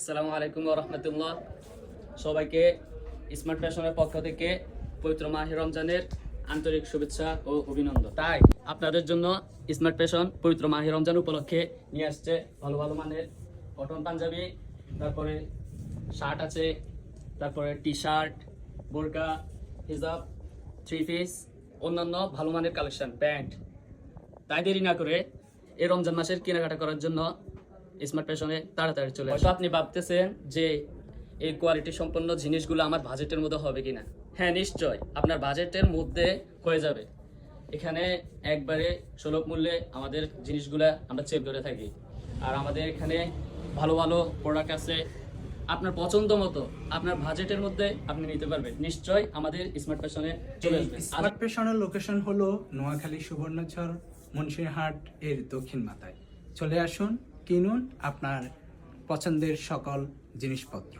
আসসালামু আলাইকুম ওয়া রাহমাতুল্লাহ। সবাইকে স্মার্ট ফ্যাশনের পক্ষ থেকে পবিত্র মাহে রমজানের আন্তরিক শুভেচ্ছা ও অভিনন্দন। তাই আপনাদের জন্য স্মার্ট ফ্যাশন পবিত্র মাহে রমজান উপলক্ষে নিয়ে আসছে ভালো ভালো মানের কটন পাঞ্জাবি, তারপরে শার্ট আছে, তারপরে টি শার্ট, বোরকা, হিজাব, থ্রি পিস, অন্যান্য ভালো মানের কালেকশন, প্যান্ট। তাই দেরি না করে এই রমজান মাসের কেনাকাটা করার জন্য স্মার্ট ফ্যাশনে তাড়াতাড়ি চলে আসুন। আপনি ভাবতেছেন যে এই কোয়ালিটি সম্পন্ন জিনিসগুলো আমার বাজেটের মধ্যে হবে কিনা। হ্যাঁ, নিশ্চয় আপনার বাজেটের মধ্যে হয়ে যাবে। এখানে একবারে সুলভ মূল্যে আমাদের জিনিসগুলো আমরা চেক করে থাকি, আর আমাদের এখানে ভালো ভালো প্রোডাক্ট আছে। আপনার পছন্দ মতো আপনার বাজেটের মধ্যে আপনি নিতে পারবেন। নিশ্চয় আমাদের স্মার্ট ফ্যাশনে চলে আসবেন। স্মার্ট ফ্যাশনের লোকেশন হলো নোয়াখালী সুবর্ণচর মুন্সিরহাট এর দক্ষিণ মাথায়। চলে আসুন, কিনুন আপনার পছন্দের সকল জিনিসপত্র।